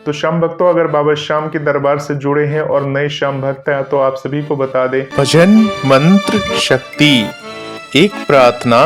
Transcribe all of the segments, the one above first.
तो श्याम भक्तों, अगर बाबा श्याम के दरबार से जुड़े हैं और नए श्याम भक्त हैं तो आप सभी को बता दें, भजन मंत्र शक्ति, एक प्रार्थना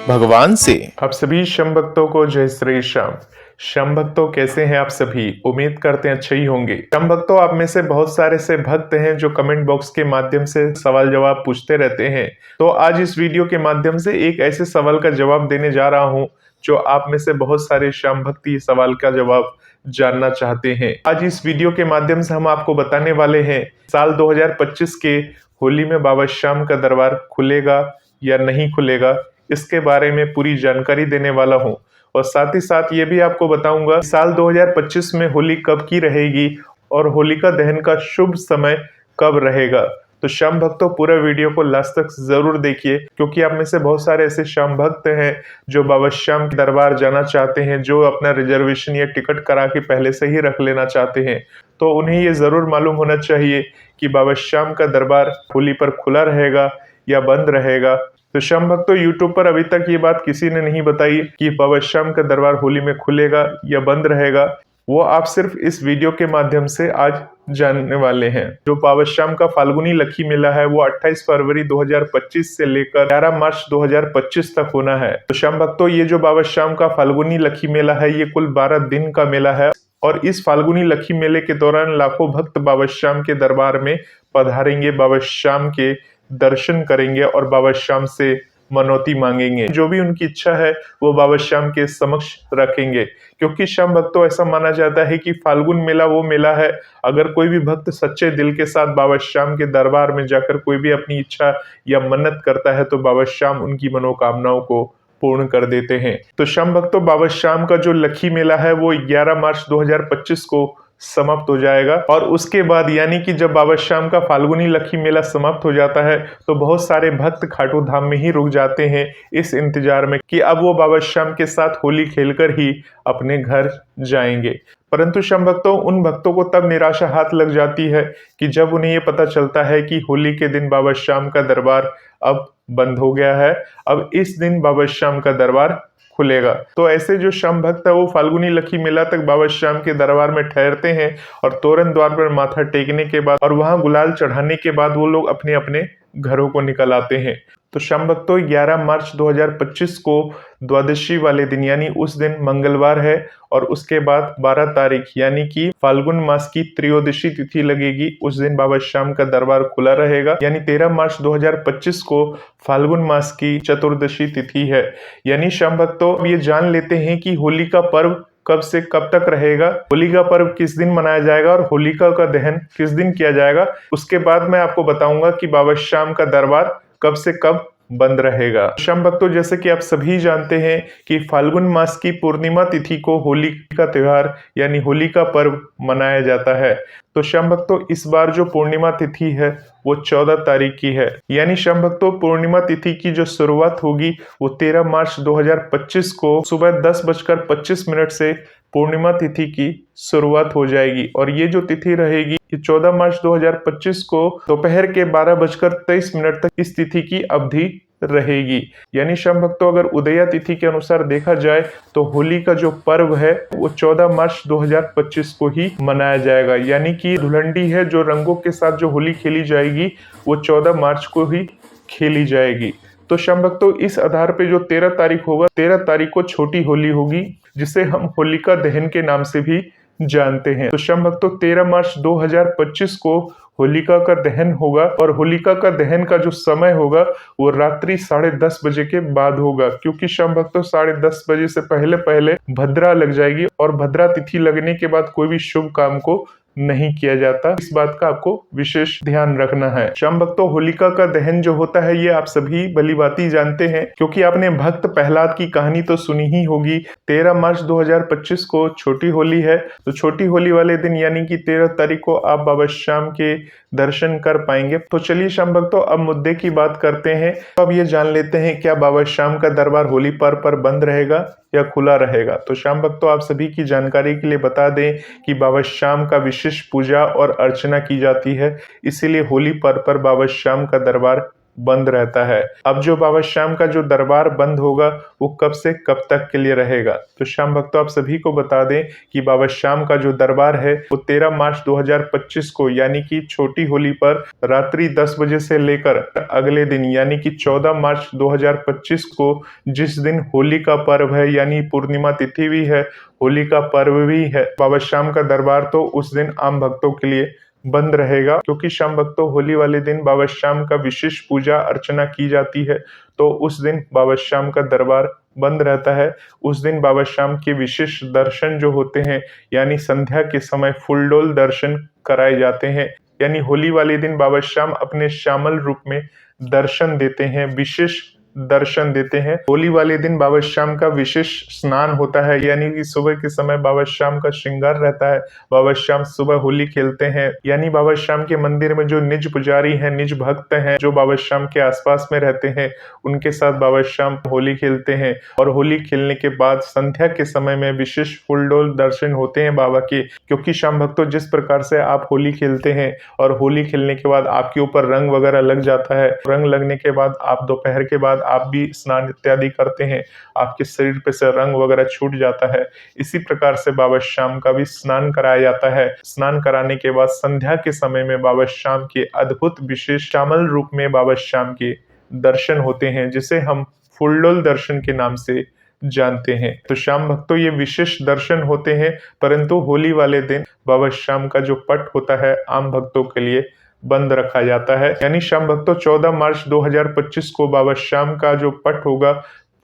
भगवान से। आप सभी श्याम भक्तों को जय श्री श्याम। श्याम भक्तों, कैसे हैं आप सभी? उम्मीद करते हैं अच्छे ही होंगे। श्याम भक्तों, आप में से बहुत सारे से भक्त हैं जो कमेंट बॉक्स के माध्यम से सवाल जवाब पूछते रहते हैं। तो आज इस वीडियो के माध्यम से एक ऐसे सवाल का जवाब देने जा रहा हूं जो आप में से बहुत सारे श्याम भक्त ये सवाल का जवाब जानना चाहते हैं। आज इस वीडियो के माध्यम से हम आपको बताने वाले हैं, साल 2025 के होली में बाबा श्याम का दरबार खुलेगा या नहीं खुलेगा, इसके बारे में पूरी जानकारी देने वाला हूं। और साथ ही साथ ये भी आपको बताऊंगा साल 2025 में होली कब की रहेगी और होलिका दहन का शुभ समय कब रहेगा। तो श्याम भक्तों, पूरा वीडियो को लास्ट तक जरूर देखिए, क्योंकि आप में से बहुत सारे ऐसे श्याम भक्त हैं जो बाबा श्याम के दरबार जाना चाहते हैं, जो अपना रिजर्वेशन या टिकट करा के पहले से ही रख लेना चाहते हैं। तो उन्हें ये जरूर मालूम होना चाहिए कि बाबा श्याम का दरबार होली पर खुला रहेगा या बंद रहेगा। तो श्याम भक्तों, यूट्यूब पर अभी तक ये बात किसी ने नहीं बताई कि बाबा श्याम का दरबार होली में खुलेगा या बंद रहेगा। वो आप सिर्फ इस वीडियो के माध्यम से आज जानने वाले हैं। जो बाबा श्याम का फाल्गुनी लखी मेला है वो 28 फरवरी 2025 से लेकर 11 मार्च 2025 तक होना है। तो श्याम भक्तों, ये जो बाबा श्याम का फाल्गुनी लखी मेला है ये कुल 12 दिन का मेला है और इस फाल्गुनी लखी मेले के दौरान लाखों भक्त बाबा श्याम के दरबार में पधारेंगे, बाबा श्याम के दर्शन करेंगे और बाबा श्याम से मनौती मांगेंगे। जो भी उनकी इच्छा है वो बाबा श्याम के समक्ष रखेंगे, क्योंकि श्याम भक्तों ऐसा माना जाता है कि फाल्गुन मेला वो मेला है, अगर कोई भी भक्त सच्चे दिल के साथ बाबा श्याम के दरबार में जाकर कोई भी अपनी इच्छा या मन्नत करता है तो बाबा श्याम उनकी मनोकामनाओं को पूर्ण कर देते हैं। तो श्याम भक्तों, बाबा श्याम का जो लखी मेला है वो 11 मार्च 2025 को समाप्त हो जाएगा और उसके बाद यानी कि जब बाबा श्याम का फाल्गुनी लखी मेला समाप्त हो जाता है तो बहुत सारे भक्त खाटू धाम में ही रुक जाते हैं इस इंतजार में कि अब वो बाबा श्याम के साथ होली खेलकर ही अपने घर जाएंगे। परंतु श्याम भक्तों, उन भक्तों को तब निराशा हाथ लग जाती है कि जब उन्हें ये पता चलता है कि होली के दिन बाबा श्याम का दरबार अब बंद हो गया है, अब इस दिन बाबा श्याम का दरबार खुलेगा। तो ऐसे जो श्याम भक्त है वो फाल्गुनी लखी मेला तक बाबा श्याम के दरबार में ठहरते हैं और तोरण द्वार पर माथा टेकने के बाद और वहां गुलाल चढ़ाने के बाद वो लोग अपने अपने घरों को निकल आते हैं। तो श्याम भक्तों, 11 मार्च 2025 को द्वादशी वाले दिन यानी उस दिन मंगलवार है और उसके बाद 12 तारीख यानी कि फाल्गुन मास की त्रयोदशी तिथि लगेगी, उस दिन बाबा श्याम का दरबार खुला रहेगा। यानी 13 मार्च 2025 को फाल्गुन मास की चतुर्दशी तिथि है। यानी श्याम भक्तों, अब ये जान लेते हैं कि होली का पर्व कब से कब तक रहेगा, होली का पर्व किस दिन मनाया जाएगा और होलिका का दहन किस दिन किया जाएगा। उसके बाद मैं आपको बताऊंगा कि बाबा श्याम का दरबार कब से कब बंद रहेगा। श्याम भक्तों, जैसे कि आप सभी जानते हैं कि फाल्गुन मास की पूर्णिमा तिथि को होली का त्योहार यानी होली का पर्व मनाया जाता है। तो श्याम भक्तों, इस बार जो पूर्णिमा तिथि है वो 14 तारीख की है। यानी श्याम भक्तों, पूर्णिमा तिथि की जो शुरुआत होगी वो 13 मार्च 2025 को सुबह 10:25 से पूर्णिमा तिथि की शुरुआत हो जाएगी और ये जो तिथि रहेगी ये 14 मार्च 2025 को दोपहर के 12:23 तक इस तिथि की अवधि रहेगी। यानी श्याम भक्तों, अगर उदया तिथि के अनुसार देखा जाए तो होली का जो पर्व है वो 14 मार्च 2025 को ही मनाया जाएगा। यानी कि धुलंडी है, जो रंगों के साथ जो होली खेली जाएगी वो 14 मार्च को ही खेली जाएगी। तो श्याम भक्तों, इस आधार पे जो 13 तारीख होगा, 13 तारीख को छोटी होली होगी, जिसे हम होलिका दहन के नाम से भी जानते हैं। तो श्याम भक्तों, 13 मार्च 2025 को होलिका का दहन होगा और होलिका का दहन का जो समय होगा वो रात्रि 10:30 बजे के बाद होगा, क्योंकि श्याम भक्तों 10:30 बजे से पहले पहले भद्रा लग जाएगी और भद्रा तिथि लगने के बाद कोई भी शुभ काम को नहीं किया जाता। इस बात का आपको विशेष ध्यान रखना है। श्याम भक्तों, होलिका का दहन जो होता है ये आप सभी भलीभांति जानते हैं, क्योंकि आपने भक्त प्रहलाद की कहानी तो सुनी ही होगी। 13 मार्च 2025 को छोटी होली है, तो छोटी होली वाले दिन यानी कि 13 तारीख को आप बाबा श्याम के दर्शन कर पाएंगे। तो चलिए श्याम भक्तों, अब मुद्दे की बात करते हैं। अब ये जान लेते हैं क्या बाबा श्याम का दरबार होली पर्व पर बंद रहेगा या खुला रहेगा। तो श्याम भक्तों, आप सभी की जानकारी के लिए बता दें कि बाबा श्याम का विशेष पूजा और अर्चना की जाती है, इसीलिए होली पर्व पर बाबा श्याम का दरबार बंद रहता है। अब जो बाबा श्याम का जो दरबार बंद होगा वो कब से कब तक के लिए रहेगा? तो श्याम भक्तों, आप सभी को बता दें कि बाबा श्याम का जो दरबार है वो 13 मार्च 2025 को यानी कि छोटी होली पर रात्रि 10 बजे से लेकर अगले दिन यानी कि 14 मार्च 2025 को, जिस दिन होली का पर्व है यानी पूर्णिमा तिथि भी है, होली का पर्व भी है, बाबा श्याम का दरबार तो उस दिन आम भक्तों के लिए बंद रहेगा, क्योंकि श्याम भक्तों होली वाले दिन बाबा श्याम का विशेष पूजा अर्चना की जाती है। तो उस दिन बाबा श्याम का दरबार बंद रहता है। उस दिन बाबा श्याम के विशेष दर्शन जो होते हैं यानी संध्या के समय फुलडोल दर्शन कराए जाते हैं। यानी होली वाले दिन बाबा श्याम अपने श्यामल रूप में दर्शन देते हैं, विशेष दर्शन देते हैं। होली वाले दिन बाबा श्याम का विशेष स्नान होता है, यानी कि सुबह के समय बाबा श्याम का श्रृंगार रहता है। बाबा श्याम सुबह होली खेलते हैं, यानी बाबा श्याम के मंदिर में जो निज पुजारी हैं, निज भक्त हैं, जो बाबा श्याम के आसपास में रहते हैं, उनके साथ बाबा श्याम होली खेलते हैं। और होली खेलने के बाद संध्या के समय में विशेष फुलडोल दर्शन होते हैं बाबा के, क्योंकि श्याम भक्तों जिस प्रकार से आप होली खेलते हैं और होली खेलने के बाद आपके ऊपर रंग वगैरह लग जाता है, रंग लगने के बाद आप दोपहर के बाद आप भी स्नान इत्यादि करते हैं, आपके शरीर पे से रंग वगैरह छूट जाता है। इसी प्रकार से बाबा श्याम का भी स्नान कराया जाता है। स्नान कराने के बाद संध्या के समय में बाबा श्याम के अद्भुत विशेष श्यामल रूप में बाबा श्याम के दर्शन होते हैं, जिसे हम फुलडोल दर्शन के नाम से जानते हैं। तो श्याम भक्तों ये विशेष दर्शन होते हैं, परंतु होली वाले दिन बाबा श्याम का जो पट होता है आम भक्तों के लिए बंद रखा जाता है। यानी श्याम भक्तों 14 मार्च 2025 को बाबा श्याम का जो पट होगा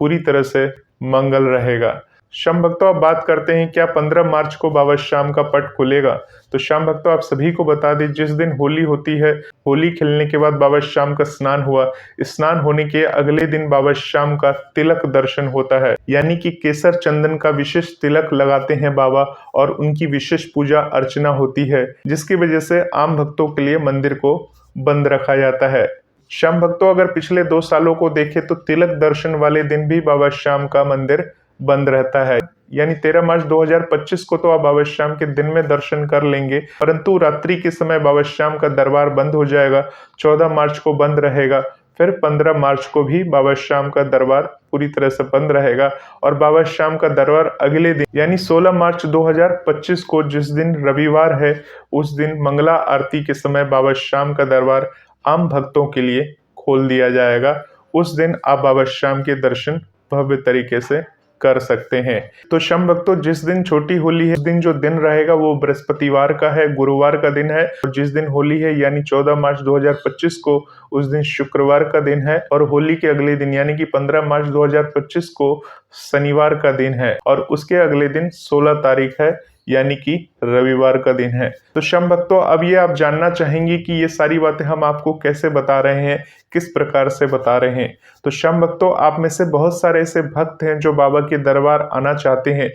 पूरी तरह से मंगल रहेगा। श्याम भक्तों अब बात करते हैं क्या 15 मार्च को बाबा श्याम का पट खुलेगा? तो श्याम भक्तों आप सभी को बता दें, जिस दिन होली होती है, होली खेलने के बाद बाबा श्याम का स्नान हुआ, स्नान होने के अगले दिन बाबा श्याम का तिलक दर्शन होता है, यानी कि केसर चंदन का विशेष तिलक लगाते हैं बाबा और उनकी विशेष पूजा अर्चना होती है, जिसकी वजह से आम भक्तों के लिए मंदिर को बंद रखा जाता है। श्याम भक्तों अगर पिछले 2 सालों को देखें तो तिलक दर्शन वाले दिन भी बाबा श्याम का मंदिर बंद रहता है। यानी 13 मार्च 2025 को तो आप बाबा श्याम के दिन में दर्शन कर लेंगे, परंतु रात्रि के समय बाबा श्याम का दरबार बंद हो जाएगा। 14 मार्च को बंद रहेगा, फिर 15 मार्च को भी बाबा श्याम का दरबार पूरी तरह से बंद रहेगा और बाबा श्याम का दरबार अगले दिन यानी 16 मार्च 2025 को, जिस दिन रविवार है, उस दिन मंगला आरती के समय बाबा श्याम का दरबार आम भक्तों के लिए खोल दिया जाएगा। उस दिन आप बाबा श्याम के दर्शन भव्य तरीके से कर सकते हैं। तो श्याम भक्तों जिस दिन छोटी होली है, उस दिन जो दिन रहेगा वो बृहस्पतिवार का है, गुरुवार का दिन है। और जिस दिन होली है यानी 14 मार्च 2025 को, उस दिन शुक्रवार का दिन है। और होली के अगले दिन यानी कि 15 मार्च 2025 को शनिवार का दिन है। और उसके अगले दिन 16 तारीख है यानी कि रविवार का दिन है। तो श्याम भक्तों अब ये आप जानना चाहेंगे कि ये सारी बातें हम आपको कैसे बता रहे हैं, किस प्रकार से बता रहे हैं। तो श्याम भक्तों आप में से बहुत सारे ऐसे भक्त हैं जो बाबा के दरबार आना चाहते हैं।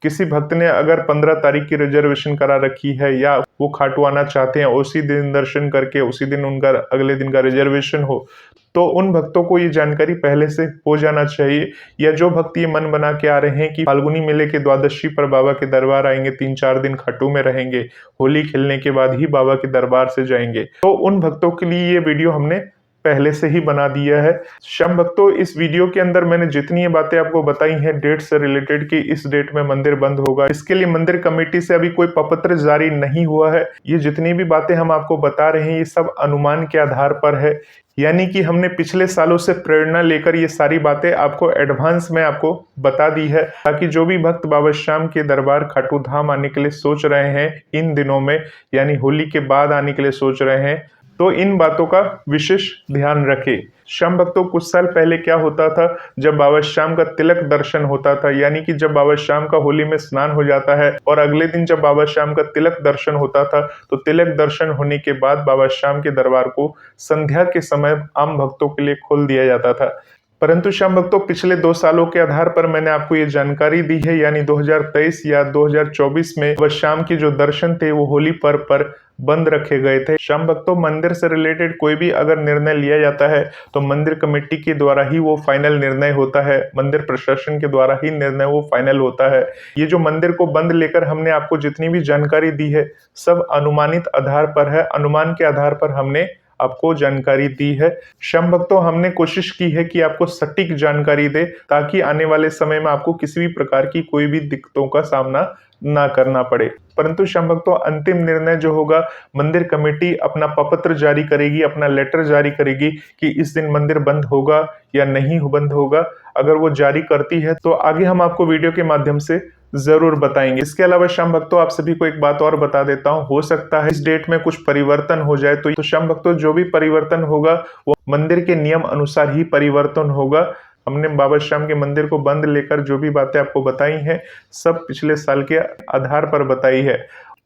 किसी भक्त ने अगर 15 तारीख की रिजर्वेशन करा रखी है या वो खाटू आना चाहते हैं, उसी दिन दर्शन करके उसी दिन उनका अगले दिन का रिजर्वेशन हो, तो उन भक्तों को ये जानकारी पहले से हो जाना चाहिए। या जो भक्त ये मन बना के आ रहे हैं कि फाल्गुनी मेले के द्वादशी पर बाबा के दरबार आएंगे, 3-4 दिन खाटू में रहेंगे, होली खेलने के बाद ही बाबा के दरबार से जाएंगे, तो उन भक्तों के लिए ये वीडियो हमने पहले से ही बना दिया है। श्याम भक्तों इस वीडियो के अंदर मैंने जितनी ये बातें आपको बताई हैं डेट से रिलेटेड कि इस डेट में मंदिर बंद होगा, इसके लिए मंदिर कमेटी से अभी कोई प्रपत्र जारी नहीं हुआ है। ये जितनी भी बातें हम आपको बता रहे हैं ये सब अनुमान के आधार पर है, यानी कि हमने पिछले सालों से प्रेरणा लेकर ये सारी बातें आपको एडवांस में आपको बता दी है, ताकि जो भी भक्त बाबा श्याम के दरबार खाटू धाम आने के लिए सोच रहे हैं इन दिनों में, यानी होली के बाद आने के लिए सोच रहे हैं, तो इन बातों का विशेष ध्यान रखें। श्याम भक्तों कुछ साल पहले क्या होता था, जब बाबा श्याम का तिलक दर्शन होता था, यानी कि जब बाबा श्याम का होली में स्नान हो जाता है और अगले दिन जब बाबा श्याम का तिलक दर्शन होता था, तो तिलक दर्शन होने के बाद बाबा श्याम के दरबार को संध्या के समय आम भक्तों के लिए खोल दिया जाता था। परंतु श्याम भक्तों पिछले 2 सालों के आधार पर मैंने आपको ये जानकारी दी है, यानी 2023 या 2024 में बाबा श्याम के जो दर्शन थे वो होली पर्व पर बंद रखे गए थे। श्याम भक्तों मंदिर से रिलेटेड कोई भी अगर निर्णय लिया जाता है तो मंदिर कमेटी के द्वारा ही वो फाइनल निर्णय होता है, मंदिर प्रशासन के द्वारा ही निर्णय वो फाइनल होता है। ये जो मंदिर को बंद लेकर हमने आपको जितनी भी जानकारी दी है सब अनुमानित आधार पर है, अनुमान के आधार पर हमने आपको जानकारी दी है। श्याम भक्तों, हमने कोशिश की है कि आपको सटीक जानकारी दे ताकि आने वाले समय में आपको किसी भी प्रकार की कोई भी दिक्कतों का सामना ना करना पड़े। परंतु श्याम भक्तों, अंतिम निर्णय जो होगा मंदिर कमेटी अपना प्रपत्र जारी करेगी, अपना लेटर जारी करेगी कि इस दिन मंदिर बंद होगा या नहीं बंद होगा। अगर वो जारी करती है तो आगे हम आपको वीडियो के माध्यम से जरूर बताएंगे। इसके अलावा श्याम भक्तों, आप सभी को एक बात और बता देता हूँ, हो सकता है इस डेट में कुछ परिवर्तन हो जाए। तो श्याम भक्तों, जो भी परिवर्तन होगा वो मंदिर के नियम अनुसार ही परिवर्तन होगा। हमने बाबा श्याम के मंदिर को बंद लेकर जो भी बातें आपको बताई हैं, सब पिछले साल के आधार पर बताई है।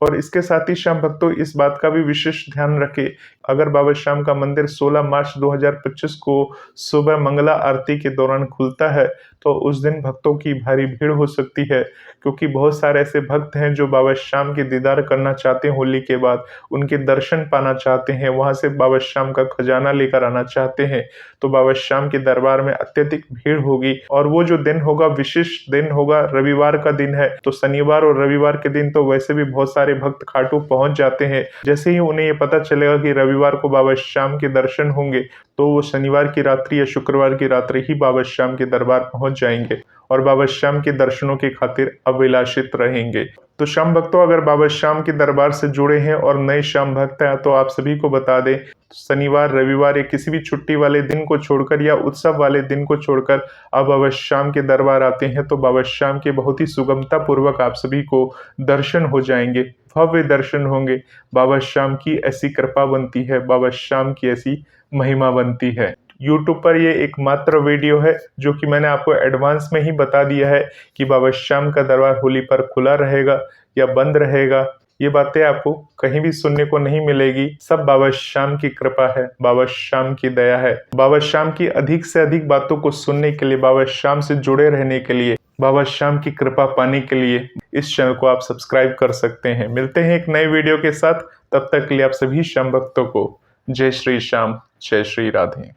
और इसके साथ ही श्याम भक्तों, इस बात का भी विशेष ध्यान रखें, अगर बाबा श्याम का मंदिर 16 मार्च 2025 को सुबह मंगला आरती के दौरान खुलता है तो उस दिन भक्तों की भारी भीड़ हो सकती है, क्योंकि बहुत सारे ऐसे भक्त हैं जो बाबा श्याम के दीदार करना चाहते हैं, होली के बाद उनके दर्शन पाना चाहते हैं, वहां से बाबा श्याम का खजाना लेकर आना चाहते हैं। तो बाबा श्याम के दरबार में अत्यधिक भीड़ होगी। और वो जो दिन होगा, विशेष दिन होगा, रविवार का दिन है। तो शनिवार और रविवार के दिन तो वैसे भी बहुत सारे भक्त खाटू पहुंच जाते हैं। जैसे ही उन्हें ये पता चलेगा कि रविवार को बाबा श्याम के दर्शन होंगे तो वो शनिवार की रात्रि या शुक्रवार की रात्रि ही बाबा श्याम के दरबार पहुंच जाएंगे और बाबा श्याम के दर्शनों के खातिर अभिलाषित रहेंगे। तो श्याम भक्तों, अगर बाबा श्याम के दरबार से जुड़े हैं और नए श्याम भक्त हैं तो आप सभी को बता दें, शनिवार, रविवार या किसी भी छुट्टी वाले दिन को छोड़कर या उत्सव वाले दिन को छोड़कर आप बाबा श्याम के दरबार आते हैं तो बाबा श्याम के बहुत ही सुगमता पूर्वक आप सभी को दर्शन हो जाएंगे, भव्य दर्शन होंगे। बाबा श्याम की ऐसी कृपा बनती है, बाबा श्याम की ऐसी महिमा बनती है। YouTube पर ये एकमात्र वीडियो है जो कि मैंने आपको एडवांस में ही बता दिया है कि बाबा श्याम का दरबार होली पर खुला रहेगा या बंद रहेगा। ये बातें आपको कहीं भी सुनने को नहीं मिलेगी। सब बाबा श्याम की कृपा है, बाबा श्याम की दया है। बाबा श्याम की अधिक से अधिक बातों को सुनने के लिए, बाबा श्याम से जुड़े रहने के लिए, बाबा श्याम की कृपा पाने के लिए इस चैनल को आप सब्सक्राइब कर सकते हैं। मिलते हैं एक नए वीडियो के साथ, तब तक के लिए आप सभी श्याम भक्तों को जय श्री श्याम, जय श्री राधे।